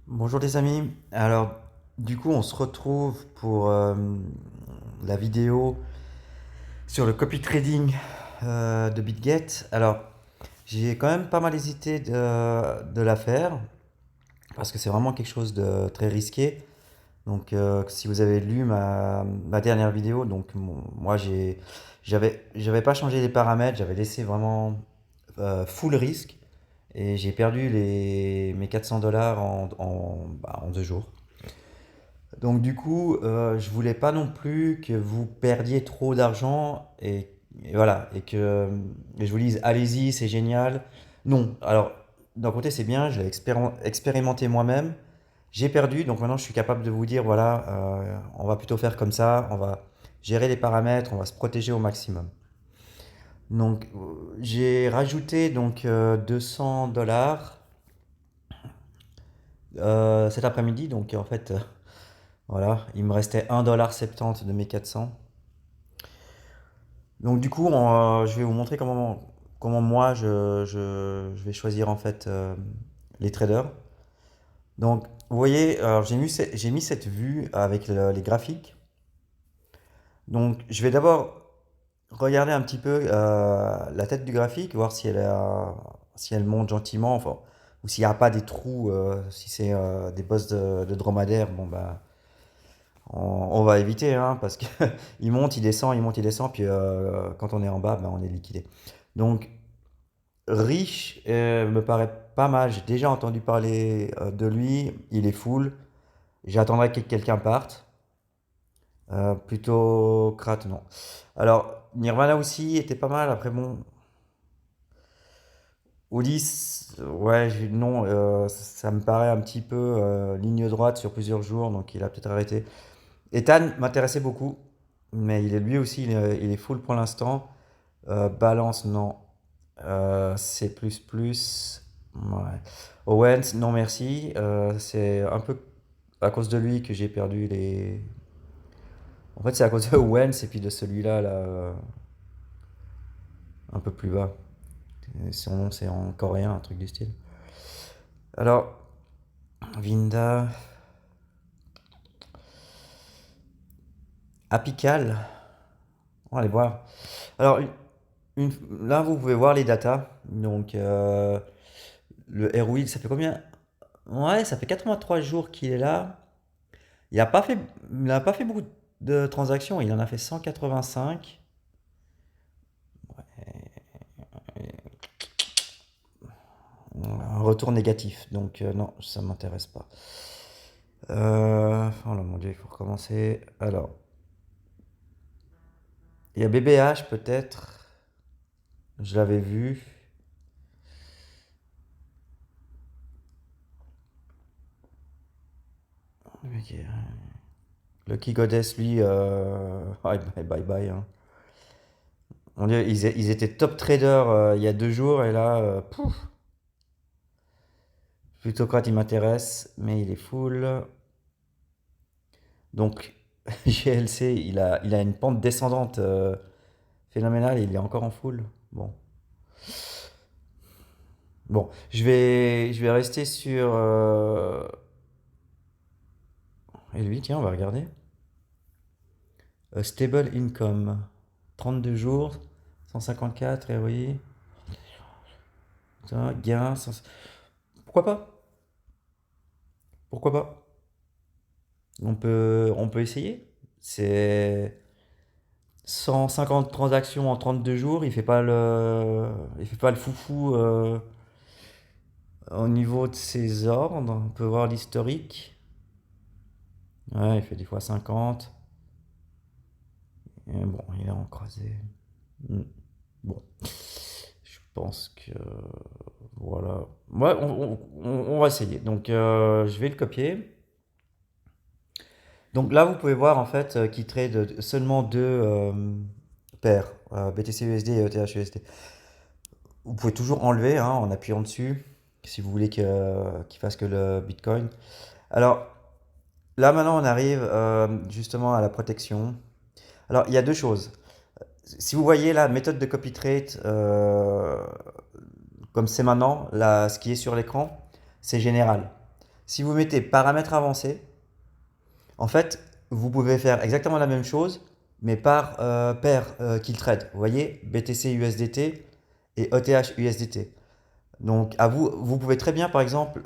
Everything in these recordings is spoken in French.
Bonjour les amis, alors du coup on se retrouve pour la vidéo sur le copy trading de BitGet. Alors j'ai quand même pas mal hésité de la faire parce que c'est vraiment quelque chose de très risqué. Donc si vous avez lu ma dernière vidéo, donc moi j'avais pas changé les paramètres, j'avais laissé vraiment full risque et j'ai perdu mes 400 dollars en 2 jours. Donc du coup, je voulais pas non plus que vous perdiez trop d'argent et voilà et je vous dise allez-y, c'est génial. Non, alors d'un côté c'est bien, je l'ai expérimenté moi-même. J'ai perdu, donc maintenant je suis capable de vous dire voilà, on va plutôt faire comme ça, on va gérer les paramètres, on va se protéger au maximum. Donc j'ai rajouté donc 200 dollars cet après-midi, donc en fait voilà, il me restait 1,70$ de mes 400. Donc du coup, je vais vous montrer comment moi je vais choisir en fait les traders. Donc vous voyez, alors j'ai mis cette vue avec les graphiques. Donc je vais d'abord regarder un petit peu la tête du graphique, voir si elle monte gentiment, enfin, ou s'il n'y a pas des trous, si c'est des bosses de dromadaire, bon bah on va éviter hein, parce que il monte, il descend, il monte, il descend, puis quand on est en bas, ben, on est liquidé. Donc Rich me paraît pas mal. J'ai déjà entendu parler de lui. Il est full. J'attendrai que quelqu'un parte. Plutôt Krat, non. Alors, Nirvana aussi était pas mal. Après, bon, Ulysse, ouais, non, ça me paraît un petit peu ligne droite sur plusieurs jours, donc il a peut-être arrêté. Ethan m'intéressait beaucoup, mais il est lui aussi, il est full pour l'instant. Balance, non. C++, ouais. Owens, non merci. C'est un peu à cause de lui que j'ai perdu les. En fait, c'est à cause de Owens et puis de celui-là, là, un peu plus bas. Et son nom, c'est en coréen, un truc du style. Alors, Vinda, Apical, on va aller voir. Alors, là, vous pouvez voir les datas. Donc, le Airwheel, ça fait combien? Ouais, ça fait 83 jours qu'il est là. Il n'a pas fait beaucoup de transactions, il en a fait 185. Un retour négatif, donc non, ça m'intéresse pas. Oh là, mon dieu, il faut recommencer. Alors, il y a BBH peut-être, je l'avais vu. Ok. Lucky Goddess, lui, bye bye bye bye, hein. Mon dieu, ils étaient top traders il y a 2 jours et là, pouf, Plutocrate il m'intéresse, mais il est full. Donc, GLC, il a une pente descendante phénoménale et il est encore en full. Bon. Bon, je vais rester sur. Et lui, tiens, on va regarder. Stable income. 32 jours, 154, et oui. Gain. Pourquoi pas? Pourquoi pas? On peut essayer. C'est 150 transactions en 32 jours. Il fait pas le foufou au niveau de ses ordres. On peut voir l'historique. Ouais, il fait des fois 50. Et bon, il est en croisé. Hmm. Bon, je pense que voilà. Ouais, on va essayer. Donc, je vais le copier. Donc là, vous pouvez voir en fait qu'il trade seulement deux paires, BTC USD et ETH USD. Vous pouvez toujours enlever hein, en appuyant dessus si vous voulez qu'il fasse que le Bitcoin. Alors là, maintenant, on arrive justement à la protection. Alors, il y a deux choses. Si vous voyez la méthode de copy trade, comme c'est maintenant, là, ce qui est sur l'écran, c'est général. Si vous mettez paramètres avancés, en fait, vous pouvez faire exactement la même chose, mais par paire kill trade. Vous voyez, BTC USDT et ETH USDT. Donc, à vous, vous pouvez très bien, par exemple,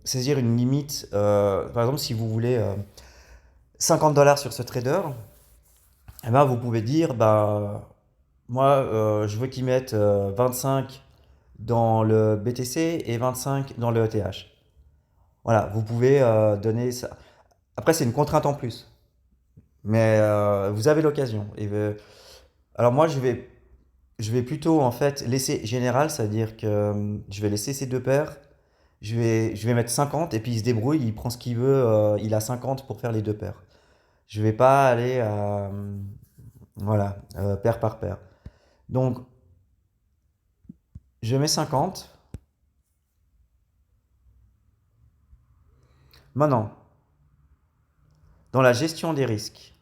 saisir une limite. Par exemple, si vous voulez 50 dollars sur ce trader, eh ben, vous pouvez dire, bah, moi, je veux qu'ils mettent 25 dans le BTC et 25 dans le ETH. Voilà, vous pouvez donner ça. Après, c'est une contrainte en plus, mais vous avez l'occasion. Alors moi, je vais plutôt en fait laisser général, c'est-à-dire que je vais laisser ces deux paires. Je vais mettre 50 et puis il se débrouille, il prend ce qu'il veut, il a 50 pour faire les deux paires. Je vais pas aller voilà, paire par paire. Donc, je mets 50. Maintenant, dans la gestion des risques,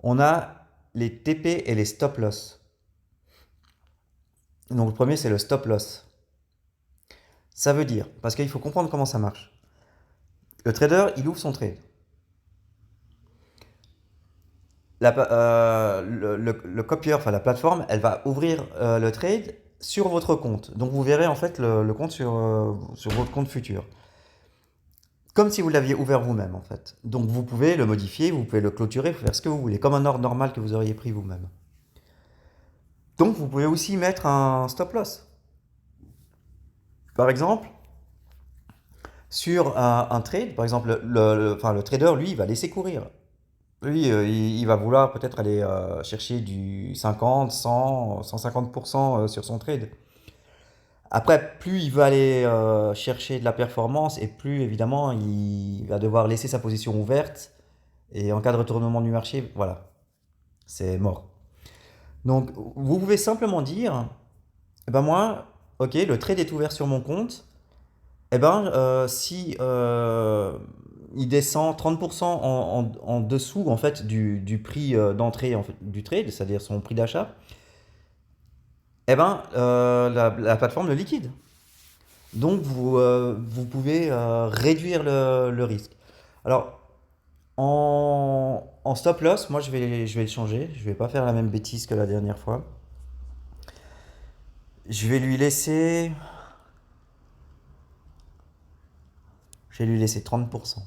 on a les TP et les stop loss. Donc, le premier, c'est le stop loss. Ça veut dire, parce qu'il faut comprendre comment ça marche. Le trader, il ouvre son trade. Le copier, enfin la plateforme, elle va ouvrir le trade sur votre compte. Donc vous verrez en fait le compte sur votre compte futur. Comme si vous l'aviez ouvert vous-même en fait. Donc vous pouvez le modifier, vous pouvez le clôturer, vous pouvez faire ce que vous voulez, comme un ordre normal que vous auriez pris vous-même. Donc vous pouvez aussi mettre un stop loss. Par exemple, sur un trade, par exemple, enfin, le trader, lui, il va laisser courir. Lui, il va vouloir peut-être aller chercher du 50, 100, 150% sur son trade. Après, plus il va aller chercher de la performance et plus évidemment il va devoir laisser sa position ouverte. Et en cas de retournement du marché, voilà, c'est mort. Donc vous pouvez simplement dire, eh ben moi, ok, le trade est ouvert sur mon compte. Eh ben si il descend 30% en dessous en fait du prix d'entrée en fait, du trade, c'est-à-dire son prix d'achat, eh ben la plateforme le liquide. Donc vous pouvez réduire le risque. Alors en stop loss, moi je vais le changer. Je vais pas faire la même bêtise que la dernière fois. Je vais lui laisser 30%.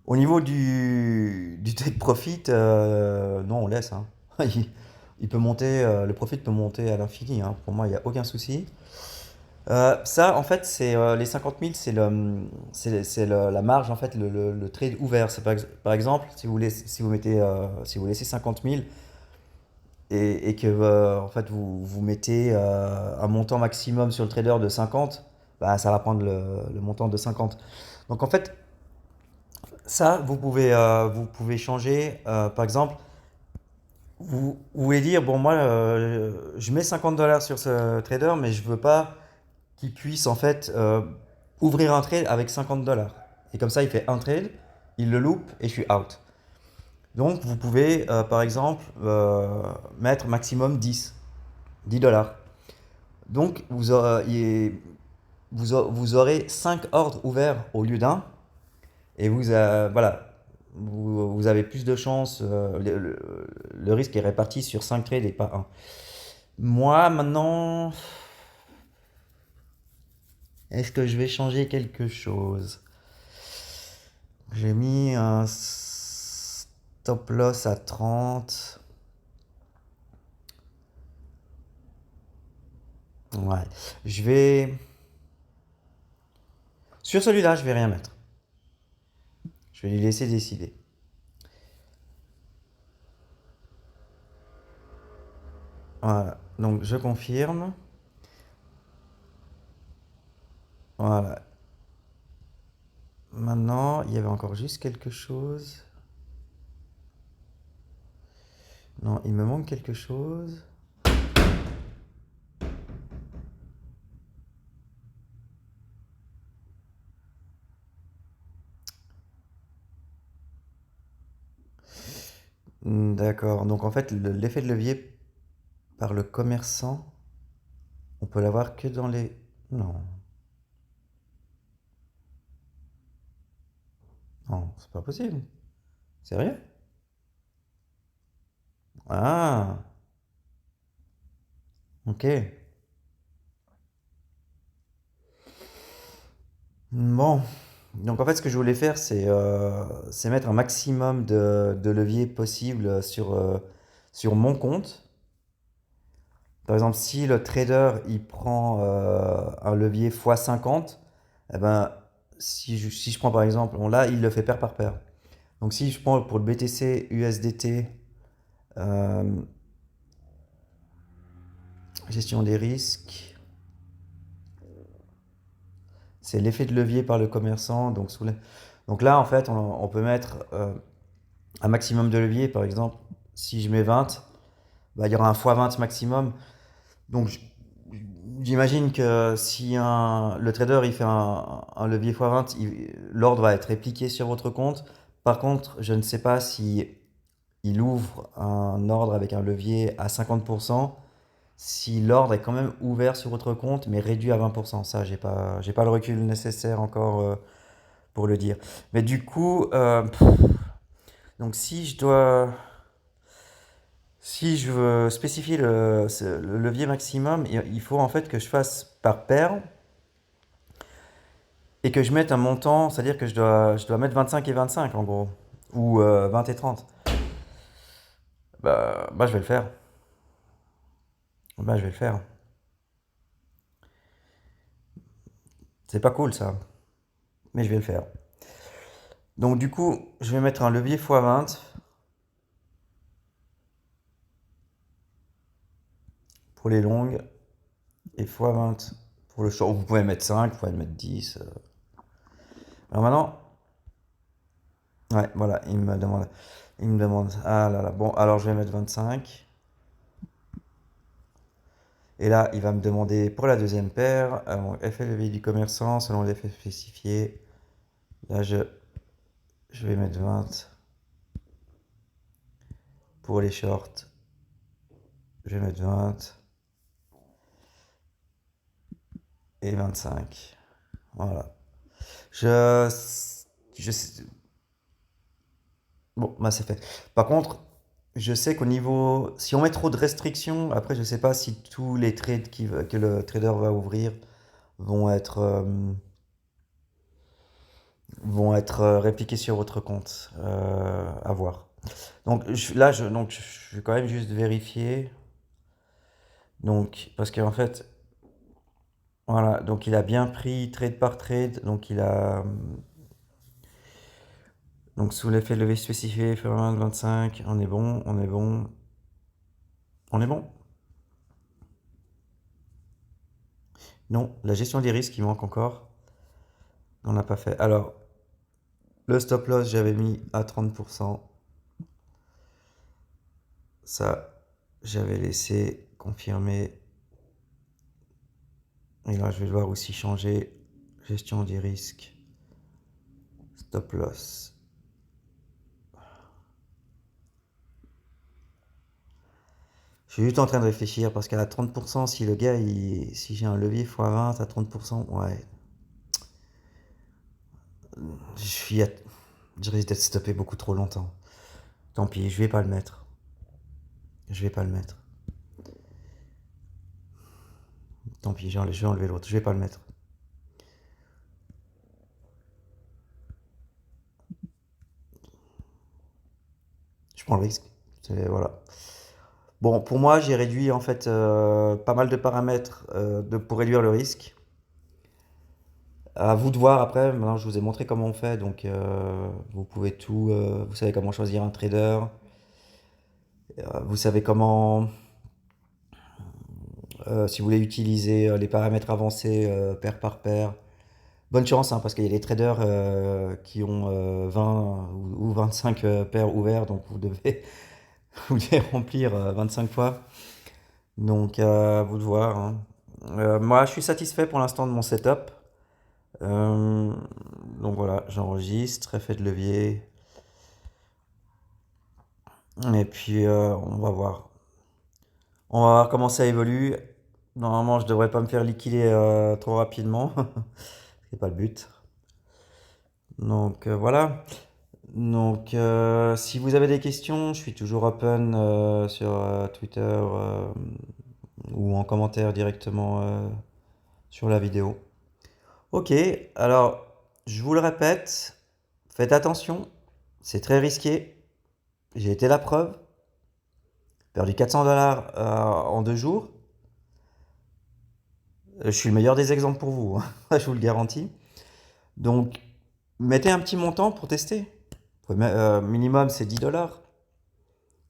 Au niveau du take profit, non, on laisse, hein. Il, il peut monter, le profit peut monter à l'infini, hein. Pour moi, il n'y a aucun souci. Ça, en fait, c'est les 50 000, la marge, en fait, le trade ouvert. C'est par exemple, si vous laissez 50 000 et que en fait, vous mettez un montant maximum sur le trader de 50, bah, ça va prendre le montant de 50. Donc, en fait, ça, vous pouvez changer. Par exemple, vous voulez dire, bon, moi, je mets 50 dollars sur ce trader, mais je veux pas qu'il puisse en fait ouvrir un trade avec 50 dollars. Et comme ça, il fait un trade, il le loupe et je suis out. Donc, vous pouvez par exemple mettre maximum 10 dollars. Donc, vous aurez 5 ordres ouverts au lieu d'un. Et voilà, vous avez plus de chances. Le risque est réparti sur 5 trades et pas un. Moi, maintenant, est-ce que je vais changer quelque chose? J'ai mis un stop loss à 30. Ouais. Je vais. Sur celui-là, je vais rien mettre. Je vais lui laisser décider. Voilà. Donc, je confirme. Voilà. Maintenant, il y avait encore juste quelque chose. Non, il me manque quelque chose. D'accord. Donc, en fait, l'effet de levier par le commerçant, On peut l'avoir que dans les... Non, non, c'est pas possible. Sérieux? Ah, ok. Bon. Donc en fait, ce que je voulais faire, c'est mettre un maximum de leviers possible sur mon compte. Par exemple, si le trader il prend un levier x50, eh ben, si je prends par exemple, bon, là il le fait paire par paire. Donc si je prends pour le BTC USDT, euh, gestion des risques, c'est l'effet de levier par le commerçant. Donc là en fait on peut mettre un maximum de levier. Par exemple, si je mets 20, bah, il y aura un x20 maximum. Donc j'imagine que si le trader il fait un levier x20, l'ordre va être répliqué sur votre compte. Par contre, je ne sais pas si il ouvre un ordre avec un levier à 50%, si l'ordre est quand même ouvert sur votre compte, mais réduit à 20%. Ça, j'ai pas le recul nécessaire encore pour le dire. Mais du coup, donc si je veux spécifier le levier maximum, il faut en fait que je fasse par paire et que je mette un montant, c'est-à-dire que je dois mettre 25 et 25 en gros, ou 20 et 30. Bah, je vais le faire. Bah, je vais le faire. C'est pas cool ça, mais je vais le faire. Donc du coup, je vais mettre un levier x20 pour les longues et x20 pour le short. Vous pouvez mettre 5, vous pouvez mettre 10. Alors maintenant, ouais, voilà, il me demande, ah là là, bon, alors je vais mettre 25. Et là, il va me demander pour la deuxième paire, effet levier du commerçant selon l'effet spécifié. Là, je vais mettre 20 pour les shorts. Je vais mettre 20 et 25. Voilà. Je, je sais- Bon, bah c'est fait. Par contre, je sais qu'au niveau, si on met trop de restrictions, après, je sais pas si tous les trades que le trader va ouvrir vont être, euh, vont être répliqués sur votre compte. À voir. Donc donc, je vais quand même juste vérifier. Donc, parce qu'en fait, voilà, donc il a bien pris trade par trade. Donc sous l'effet de levier spécifié, Firmament 25, on est bon, on est bon, on est bon. Non, la gestion des risques, il manque encore. On n'a pas fait. Alors, le stop loss, j'avais mis à 30%. Ça, j'avais laissé confirmer. Et là, je vais devoir aussi changer gestion des risques, stop loss. Je suis juste en train de réfléchir parce qu'à 30%, si le gars, si j'ai un levier x20 à 30%, ouais, je suis à- je risque d'être stoppé beaucoup trop longtemps. Tant pis, je vais pas le mettre. Je vais pas le mettre. Tant pis, je vais enlever l'autre. Je vais pas le mettre. Je prends le risque. Voilà. Bon, pour moi, j'ai réduit en fait pas mal de paramètres pour réduire le risque. À vous de voir après. Maintenant, je vous ai montré comment on fait, donc vous pouvez tout. Vous savez comment choisir un trader. Vous savez comment, si vous voulez utiliser les paramètres avancés paire par paire. Bonne chance, hein, parce qu'il y a des traders qui ont 20 ou 25 paires ouverts, donc vous devez, vous devez remplir 25 fois. Donc, à vous de voir, hein. Moi, je suis satisfait pour l'instant de mon setup. Euh, donc voilà, j'enregistre, effet de levier. Et puis, on va voir. On va voir comment ça évolue. Normalement, je devrais pas me faire liquider trop rapidement. C'est pas le but. Donc voilà. Donc si vous avez des questions, je suis toujours open sur Twitter ou en commentaire directement sur la vidéo. Ok, alors je vous le répète, faites attention, c'est très risqué. J'ai été la preuve, perdu 400 $ en 2 jours. Je suis le meilleur des exemples pour vous, hein. Je vous le garantis. Donc, mettez un petit montant pour tester. Minimum, c'est 10 $.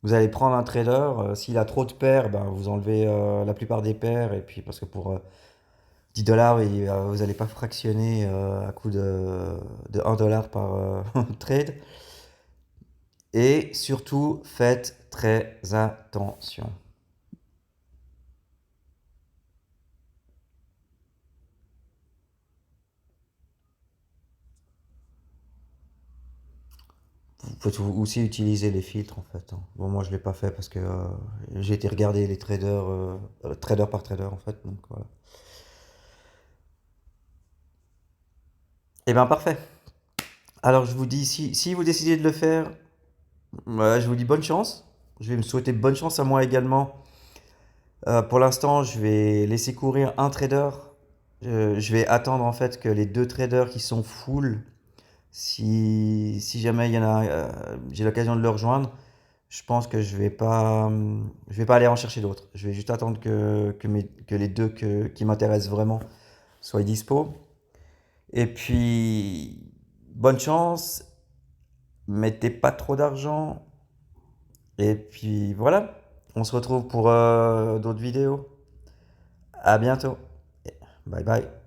Vous allez prendre un trader. S'il a trop de paires, ben, vous enlevez la plupart des paires. Et puis, parce que pour 10 $, vous n'allez pas fractionner à coût de 1 $ par trade. Et surtout, faites très attention. Vous pouvez aussi utiliser les filtres en fait, hein. Bon, moi je l'ai pas fait parce que j'ai été regarder les traders, trader par trader en fait. Donc voilà. Et bien parfait. Alors je vous dis, si vous décidez de le faire, je vous dis bonne chance. Je vais me souhaiter bonne chance à moi également. Pour l'instant, je vais laisser courir un trader. Je vais attendre en fait que les deux traders qui sont full, si jamais il y en a, j'ai l'occasion de le rejoindre, je pense que je vais pas aller en chercher d'autres. Je vais juste attendre que les deux qui m'intéressent vraiment soient dispo. Et puis, bonne chance, mettez pas trop d'argent. Et puis voilà, on se retrouve pour d'autres vidéos. À bientôt. Bye bye.